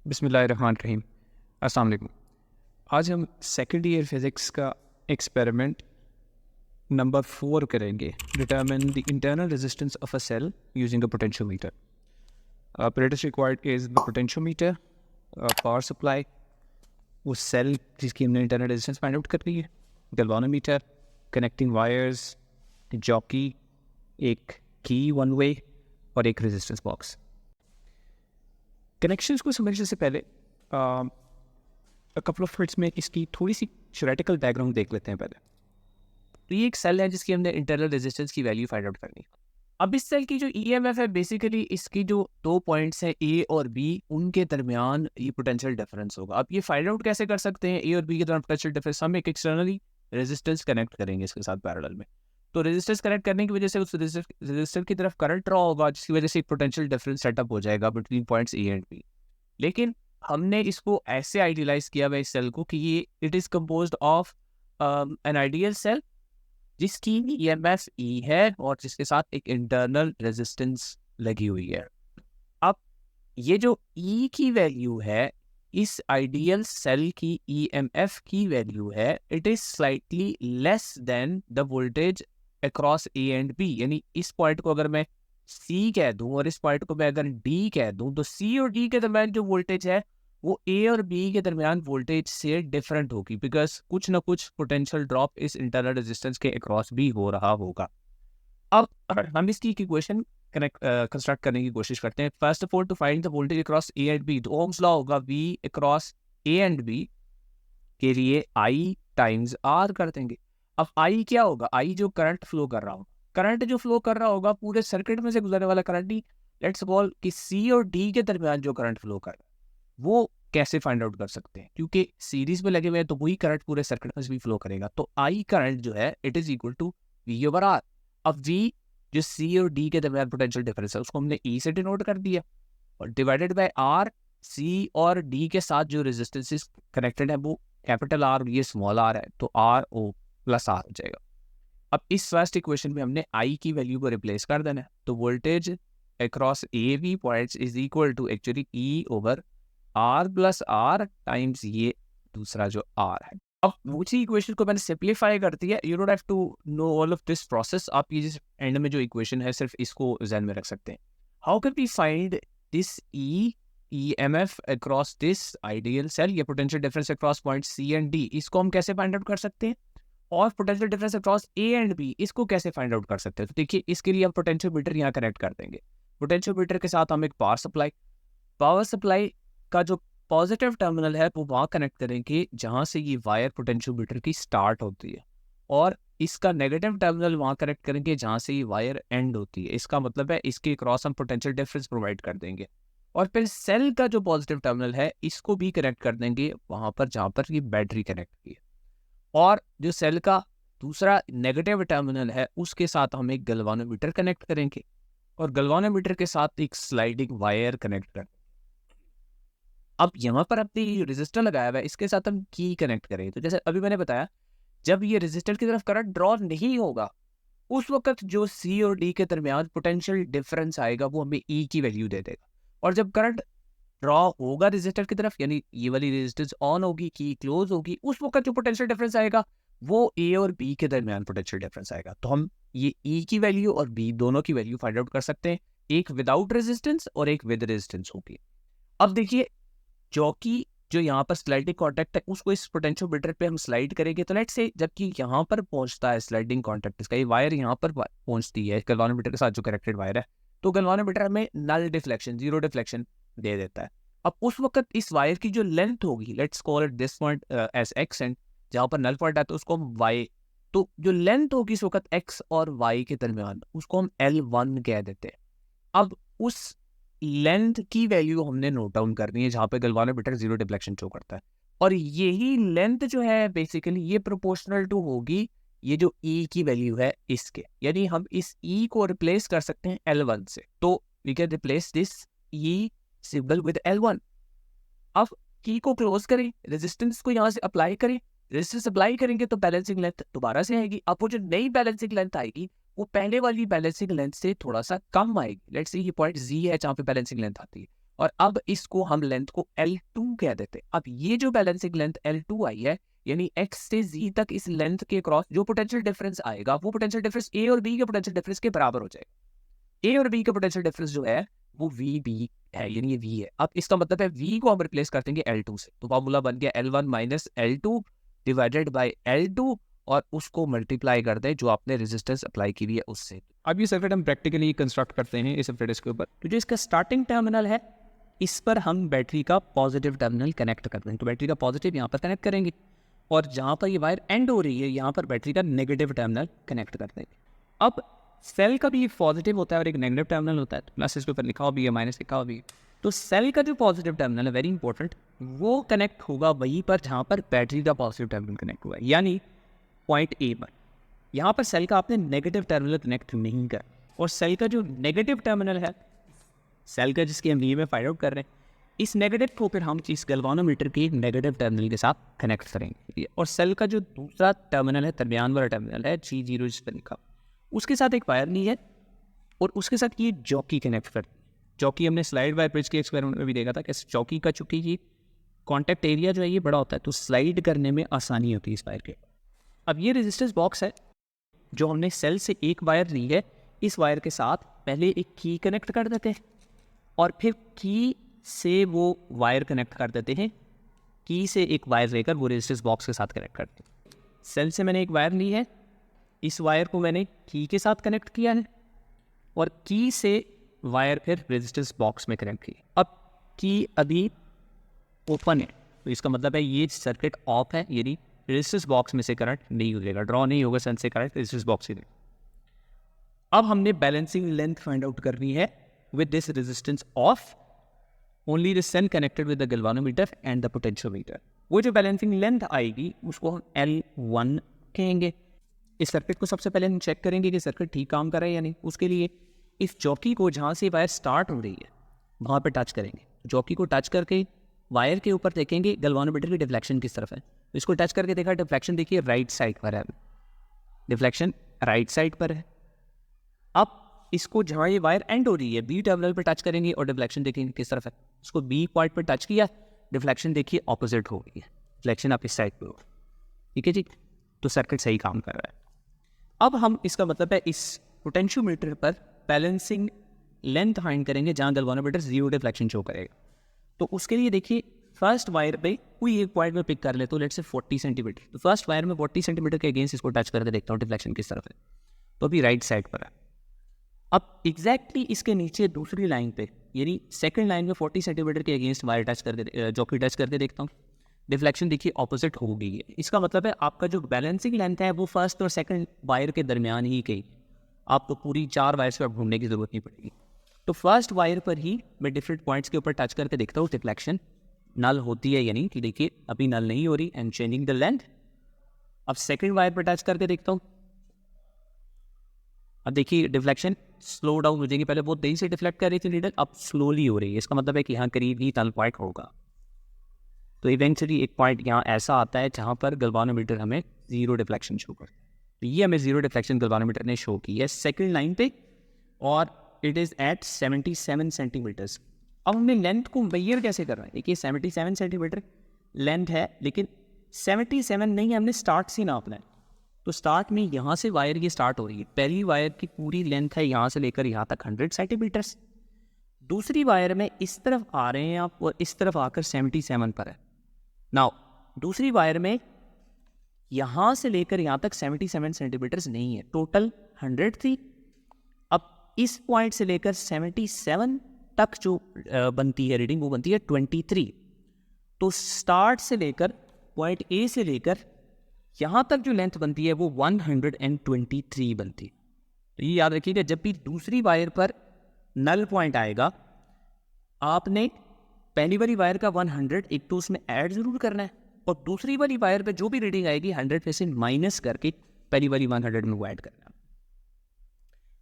बिस्मिल्लाहिर्रहमानिर्रहीम। अस्सलाम वालेकुम। आज हम सेकंड ईयर फिज़िक्स का एक्सपेरिमेंट नंबर 4 करेंगे। Determine the internal resistance of a cell using a potentiometer. apparatus required is the potentiometer, power supply, वो सेल जिसकी हमने इंटरनल रेजिस्टेंस फाइंड आउट करनी है, गैल्वानोमीटर, कनेक्टिंग वायर्स, जॉकी, एक की one way और एक रेजिस्टेंस बॉक्स। कनेक्शंस को समझने से पहले कपल ऑफ मिनट्स में इसकी थोड़ी सी थ्योरेटिकल बैकग्राउंड देख लेते हैं पहले। तो ये एक सेल है जिसकी हमने इंटरनल रेजिस्टेंस की वैल्यू फाइंड आउट करनी है। अब इस सेल की जो ईएमएफ है, बेसिकली इसकी जो 2 पॉइंट्स हैं ए और बी, उनके दरमियान ये पोटेंशियल डिफरेंस होगा। अब ये फाइंड आउट कैसे कर सकते हैं ए और बी के दरमियान पोटेंशियल डिफरेंस? हम एक एक्सटर्नली रेजिस्टेंस कनेक्ट करेंगे इसके साथ पैरेलल में। तो रेजिस्टेंस कनेक्ट करने की वजह से उस रेजिस्टर की तरफ करंट ड्रॉ होगा, जिसकी वजह से एक पोटेंशियल डिफरेंस सेटअप हो जाएगा between points A and B. लेकिन हमने इसको ऐसे आइडियलाइज किया हुआ इस सेल को कि ये it is composed of an ideal cell जिसकी ईएमएफ ई है और जिसके साथ एक इंटरनल रेजिस्टेंस लगी हुई है। अब ये जो ई की वैल्यू है, इस आइडियल सेल की ईएमएफ की वैल्यू है, it is slightly less than the voltage across A and B. यानी इस पॉइंट को अगर मैं सी कह दूं और इस पॉइंट को मैं अगर डी कह दूं, तो सी और डी के दरमियान जो वोल्टेज है वो ए और बी के दरमियान वोल्टेज से डिफरेंट होगी, बिकॉज कुछ ना कुछ पोटेंशियल ड्रॉप इस इंटरनल रेजिस्टेंस के अक्रॉस भी हो रहा होगा। अब हम इसकी इक्वेशन कंस्ट्रक्ट करने की कोशिश करते हैं। First of all, to find the voltage across A and B, तो ओम्स लॉ होगा V across A and B के लिए आई टाइम्स आर कर देंगे। अब आई क्या होगा? आई जो करंट फ्लो कर रहा होगा, करंट जो फ्लो कर रहा होगा पूरे सर्किट में से गुजरने वाला करंट ही, लेट्स कॉल कि सी और डी के दरमियान जो करंट फ्लो कर रहा है वो कैसे फाइंड आउट कर सकते हैं? क्योंकि सीरीज में लगे हुए हैं तो वही करंट पूरे सर्किट में भी फ्लो करेगा। तो आई करंट जो है it is equal to V over R. अब वी जो सी और डी के दरमियान पोटेंशियल डिफरेंस है उसको हमने ई से डिनोट कर दिया, और डिवाइडेड बाय आर, सी और डी के साथ जो रेजिस्टेंसेस कनेक्टेड है वो कैपिटल आर, ये स्मॉल आर है, तो आर ओ प्लस आर हो जाएगा। अब इस फर्स्ट इक्वेशन में हमने आई की वैल्यू को रिप्लेस कर देना है, तो voltage across A B points is equal to actually E over R plus R times ये दूसरा जो आर है। अब उसी इक्वेशन को मैंने सिंप्लीफाई कर दिया। You don't have to know all of this process. आप ये जिस एंड में जो इक्वेशन है सिर्फ इसको ध्यान में रख सकते हैं। How can we find this EMF across this ideal cell, या potential difference across point C and D, इसको हम कैसे फाइंड आउट कर सकते हैं? और potential difference across A and B, इसको कैसे फाइंड आउट कर सकते हैं? तो देखिए, इसके लिए हम पोटेंशियोमीटर यहाँ कनेक्ट कर देंगे। पोटेंशियोमीटर के साथ हम एक पावर सप्लाई का जो पॉजिटिव टर्मिनल है वो वहाँ कनेक्ट करेंगे जहाँ से ये वायर पोटेंशियोमीटर की स्टार्ट होती है, और इसका नेगेटिव टर्मिनल वहाँ कनेक्ट करेंगे जहाँ से ये वायर एंड होती है। इसका मतलब है इसके क्रॉस हम पोटेंशियल डिफरेंस प्रोवाइड कर देंगे, और फिर सेल का जो पॉजिटिव टर्मिनल है इसको भी कनेक्ट कर देंगे वहाँ पर जहाँ पर ये बैटरी कनेक्ट की है, और जो सेल का दूसरा नेगेटिव टर्मिनल है उसके साथ हम एक गैल्वानोमीटर कनेक्ट करेंगे, और गैल्वानोमीटर के साथ एक स्लाइडिंग वायर कनेक्ट करेंगे। अब यहाँ पर अपने ये रेजिस्टर लगाया हुआ है, इसके साथ हम की कनेक्ट करें। तो जैसे अभी मैंने बताया, जब ये रेजिस्टर की तरफ करंट ड्रॉ नहीं होगा उस वक्त जो सी और डी के दरमियान पोटेंशियल डिफरेंस आएगा वो हमें ई की वैल्यू दे देगा, और जब करंट ड्रॉ होगा रेजिस्टर की तरफ, यानी ये वाली रेजिस्टेंस ऑन होगी, की क्लोज होगी, उस वक्त जो पोटेंशियल डिफरेंस आएगा वो ए और बी के दरमियान पोटेंशियल डिफरेंस आएगा। तो हम ये ई की वैल्यू और बी दोनों की वैल्यू फाइंड आउट कर सकते हैं, एक विदाउट रेजिस्टेंस और एक विद रेजिस्टेंस होगी। अब देखिए, जो यहाँ पर स्लाइडिंग कॉन्टैक्ट है उसको इस पोटेंशियोमीटर पे हम स्लाइड करेंगे, तो लेट्स से जबकि यहाँ पर पहुंचता है स्लाइडिंग कॉन्टैक्ट, इसका ये वायर यहाँ पर पहुंचती है गैल्वानोमीटर के साथ जो कनेक्टेड वायर है, तो गैल्वानोमीटर हमें नल डिफ्लेक्शन, जीरो डिफ्लेक्शन दे देता है। अब उस वक्त इस वायर की जो लेंथ होगी, let's call it this point as x, and जहाँ पर नल पॉइंट है तो उसको हम वाई, तो जो लेंथ होगी इस वक्त एक्स और वाई के दरमियान उसको हम L1 कह देते हैं। अब उस लेंथ की वैल्यू हमने नोट डाउन करनी है जहाँ पे गैल्वानोमीटर जीरो डिफ्लेक्शन शो करता है, और यही लेंथ जो है बेसिकली ये प्रोपोर्शनल टू होगी ये जो ई की वैल्यू है इसके, यानी हम इस ई को रिप्लेस कर सकते हैं L1 से, तो we can replace this E symbol with L1। अब की को क्लोज करें, रेजिस्टेंस को यहाँ से अप्लाई करें, रेजिस्टेंस अप्लाई करेंगे तो बैलेंसिंग लेंथ दोबारा से आएगी। अब वो जो नई बैलेंसिंग लेंथ आएगी वो पहले वाली बैलेंसिंग लेंथ से थोड़ा सा कम आएगी। लेट्स से ये पॉइंट जी है जहाँ पे बैलेंसिंग लेंथ आती है, और अब इसको हम लेंथ को L2 कह देते हैं। अब ये जो बैलेंसिंग लेंथ L2 आई है, यानी X से Z तक इस लेंथ के क्रॉस जो पोटेंशियल डिफरेंस आएगा वो पोटेंशियल डिफरेंस A और B के पोटेंशियल डिफरेंस के बराबर हो जाएगा। A और B का पोटेंशियल डिफरेंस जो है वो VB है, यानी ये V है। अब इसका मतलब है V को हम रिप्लेस कर देंगे L2 से, तो फॉर्मूला बन गया L1 minus L2 divided by L2 और उसको मल्टीप्लाई कर दे जो आपने रेजिस्टेंस अप्लाई की हुई है उससे। अब ये सर्किट हम प्रैक्टिकली कंस्ट्रक्ट करते हैं इस एप्रेटिस के ऊपर। तो जो इसका स्टार्टिंग टर्मिनल है इस पर हम बैटरी का पॉजिटिव टर्मिनल कनेक्ट करते हैं, तो बैटरी का पॉजिटिव यहाँ पर कनेक्ट करेंगे और जहाँ पर ये वायर एंड हो रही है यहाँ पर बैटरी का नेगेटिव टर्मिनल कनेक्ट कर देंगे। अब सेल का भी एक पॉजिटिव होता है और एक नेगेटिव टर्मिनल होता है, तो प्लस इसके ऊपर लिखा हुआ भी है, माइनस लिखा हुआ भी है। तो सेल का जो पॉजिटिव टर्मिनल है वेरी इंपॉर्टेंट, वो कनेक्ट होगा वहीं पर जहाँ पर बैटरी का पॉजिटिव टर्मिनल कनेक्ट हुआ है, यानी पॉइंट ए पर। यहाँ पर सेल का आपने नेगेटिव टर्मिनल कनेक्ट नहीं कर, और सेल का जो नेगेटिव टर्मिनल है सेल का जिसकी हम वी में फाइंड आउट कर रहे हैं, इस नेगेटिव को फिर हम इस गैल्वानोमीटर के नेगेटिव टर्मिनल के साथ कनेक्ट करेंगे। और सेल का जो दूसरा टर्मिनल है, दरमियान वाला टर्मिनल है G0 जिस पर लिखा, उसके साथ एक वायर ली है और उसके साथ ये जॉकी कनेक्ट कर। जॉकी हमने स्लाइड वायर ब्रिज के एक्सपेरिमेंट में भी देखा था कि जॉकी का चूंकि ये कॉन्टैक्ट एरिया जो है ये बड़ा होता है, तो स्लाइड करने में आसानी होती है इस वायर के। अब ये रेजिस्टेंस बॉक्स है जो हमने सेल से एक वायर ली है, इस वायर के साथ पहले एक की कनेक्ट कर देते हैं और फिर की से वो वायर कनेक्ट कर देते हैं, की से एक वायर लेकर वो रेजिस्टेंस बॉक्स के साथ कनेक्ट करते हैं। सेल से मैंने एक वायर ली है, इस वायर को मैंने की के साथ कनेक्ट किया है और की से वायर फिर रेजिस्टेंस बॉक्स में कनेक्ट की। अब की अभी ओपन है, तो इसका मतलब है ये सर्किट ऑफ है, यानी रेजिस्टेंस बॉक्स में से करंट नहीं गुजरेगा, ड्रॉ नहीं होगा सेल से करंट रेजिस्टेंस बॉक्स से। अब हमने बैलेंसिंग लेंथ फाइंड आउट करनी है with this resistance of only the cell connected with the galvanometer and the potentiometer. वो जो बैलेंसिंग लेंथ आएगी उसको हम L1 कहेंगे। इस सर्किट को सबसे पहले हम चेक करेंगे कि सर्किट ठीक काम कर रहा है या नहीं। उसके लिए इस चौकी को जहाँ से वायर स्टार्ट हो रही है वहाँ पर टच करेंगे। चौकी को टच करके वायर के ऊपर देखेंगे गैल्वानोमीटर की डिफ्लेक्शन किस तरफ है। तो इसको टच करके देखा, डिफ्लेक्शन देखिए राइट साइड पर है, डिफ्लेक्शन राइट साइड पर है। अब इसको जहाँ ये वायर एंड हो रही है बी टर्मिनल पर टच करेंगे और डिफ्लेक्शन देखेंगे किस तरफ है। इसको बी पॉइंट पर टच किया, डिफ्लेक्शन देखिए ऑपोजिट हो गई है, डिफ्लेक्शन आप इस साइड पर हो। ठीक है जी, तो सर्किट सही काम कर रहा है। अब हम इसका मतलब है इस पोटेंशियोमीटर पर बैलेंसिंग लेंथ फाइंड करेंगे जहाँ गैल्वानोमीटर जीरो डिफ्लेक्शन शो करेगा। तो उसके लिए देखिए फर्स्ट वायर पे कोई एक पॉइंट में पिक कर ले, तो लेट्स से 40 सेंटीमीटर। तो फर्स्ट वायर में 40 सेंटीमीटर के अगेंस्ट इसको टच करके देखता हूँ डिफ्लेक्शन किस तरफ है, तो अभी राइट साइड पर है। अब एग्जैक्टली इसके नीचे दूसरी लाइन पे, यानी सेकंड लाइन में 40 सेंटीमीटर के अगेंस्ट वायर टच करके जॉकी टच करके देखता हूँ, डिफ्लेक्शन देखिए ऑपोजिट हो गई है। इसका मतलब है आपका जो बैलेंसिंग लेंथ है वो फर्स्ट और सेकंड वायर के दरमियान ही गई, आपको पूरी 4 वायर से ढूंढने की जरूरत नहीं पड़ेगी। तो फर्स्ट वायर पर ही मैं डिफरेंट पॉइंट्स के ऊपर टच करके देखता हूँ डिफ्लेक्शन नल होती है या नहीं, कि देखिए अभी नल नहीं हो रही एंड चेंजिंग द लेंथ। अब सेकंड वायर पर टच करके देखता हूँ, अब देखिए डिफ्लेक्शन स्लो डाउन हो जाएगी, पहले बहुत तेजी से डिफ्लेक्ट कर रही थी नीडल, अब स्लोली हो रही है। इसका मतलब है कि यहाँ करीब ही नल पॉइंट होगा। तो इवेंचुअली एक पॉइंट यहाँ ऐसा आता है जहाँ पर गैल्वानोमीटर हमें जीरो डिफ्लेक्शन शो करता है। तो ये हमें जीरो डिफ्लेक्शन गैल्वानोमीटर ने शो की है सेकंड लाइन पे, और इट इज़ एट 77 सेंटीमीटर्स। अब हमने लेंथ को मेजर कैसे कर रहे हैं, देखिए 77 सेंटीमीटर लेंथ है, लेकिन 77 नहीं, हमने स्टार्ट से नापना है। तो स्टार्ट में यहाँ से वायर ये स्टार्ट हो रही है, पहली वायर की पूरी लेंथ है यहाँ से लेकर यहाँ तक 100 सेंटीमीटर्स। दूसरी वायर में इस तरफ आ रहे हैं आप और इस तरफ आकर 77 पर है। नाउ दूसरी वायर में यहाँ से लेकर यहाँ तक 77 सेंटीमीटर्स नहीं है, टोटल 100 थी। अब इस पॉइंट से लेकर 77 तक जो बनती है रीडिंग वो बनती है 23। तो स्टार्ट से लेकर पॉइंट ए से लेकर यहाँ तक जो लेंथ बनती है वो 123 बनती है। तो ये याद रखिएगा, जब भी दूसरी वायर पर नल पॉइंट आएगा आपने पहली वाली वायर का 100 एक तो उसमें ऐड जरूर करना है, और दूसरी वाली वायर पे जो भी रीडिंग आएगी 100 में से माइनस करके पहली वाली 100 में वो ऐड करना है।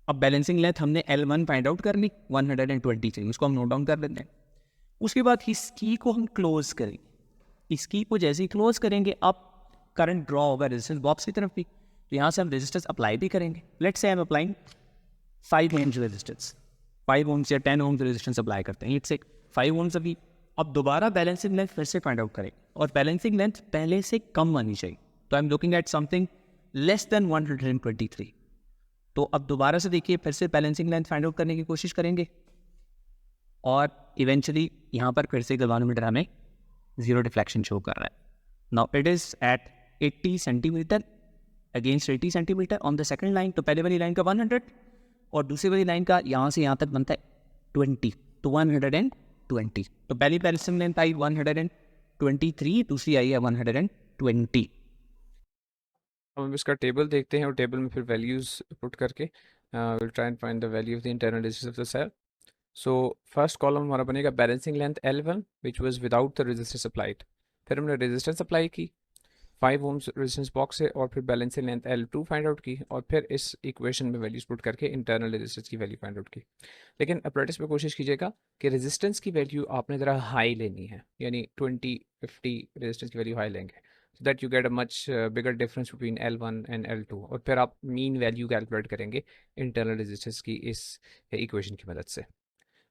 अब बैलेंसिंग लेंथ हमने L1 फाइंड आउट कर ली 123, इसको हम नोट डाउन कर लेते हैं। उसके बाद इस की को हम क्लोज करेंगे। इस की को जैसे ही क्लोज करेंगे अब करंट ड्रॉ होगा रेजिस्टेंस बॉक्स की तरफ भी, तो यहाँ से हम रेजिस्टेंस अप्लाई भी करेंगे। Let's say I am applying 5 ohms resistance, 5 ohms या 10 ओम्स रेजिस्टेंस अप्लाई करते हैं। इट्स 5 ओम्स अभी। अब दोबारा बैलेंसिंग लेंथ फिर से फाइंड आउट करें और बैलेंसिंग लेंथ पहले से कम आनी चाहिए। तो I am looking at something less than 123। तो अब दोबारा से देखिए, फिर से बैलेंसिंग लेंथ फाइंड आउट करने की कोशिश करेंगे और इवेंचुअली यहाँ पर फिर से गैल्वानोमीटर हमें जीरो डिफ्लेक्शन शो कर रहा है। Now it is at 80 centimetre against 80 centimetre on the second line. तो पहले वाली लाइन का 100 और दूसरी वाली लाइन का यहाँ से यहाँ तक बनता है 20, तो 120। तो पहली बैलेंसिंग लेंथ आई 123, दूसरी आई है 120। अब हम इसका टेबल देखते हैं और टेबल में फिर वैल्यूज़ पुट करके will try and find the value of the internal resistance of the cell. So first column हमारा बनेगा balancing length L1 which was without the resistance applied. फिर हमने रेजिस्टेंस अप्लाई की 5 ओम्स रेजिस्टेंस बॉक्स से और फिर balancing length L2 find out की और फिर इस इक्वेशन में वैल्यूज पुट करके इंटरनल रेजिस्टेंस की वैल्यू फाइंड आउट की। लेकिन प्रैक्टिस में कोशिश कीजिएगा कि रेजिस्टेंस की वैल्यू आपने ज़रा हाई लेनी है, यानी 20-50 रेजिस्टेंस की वैल्यू हाई लेंगे so that you get a much bigger difference between L1 and L2 और फिर आप मीन वैल्यू कैलकुलेट करेंगे इंटरनल रेजिस्टेंस की इस इक्वेशन की मदद से।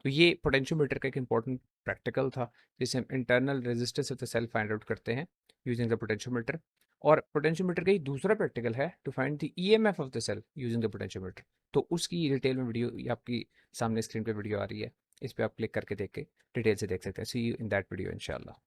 तो ये पोटेंशियोमीटर का एक इंपॉर्टेंट प्रैक्टिकल था जिसे हम internal resistance of the cell find out करते हैं यूजिंग द पोटेंशियोमीटर। और पोटेंशियोमीटर का ही दूसरा प्रैक्टिकल है to find the EMF of the cell using the potentiometer. तो उसकी डिटेल में वीडियो आपकी सामने स्क्रीन पे वीडियो आ रही है, इस पर आप क्लिक करके देख के डिटेल से देख सकते हैं। सी यू इन दैट वीडियो इंशाल्लाह।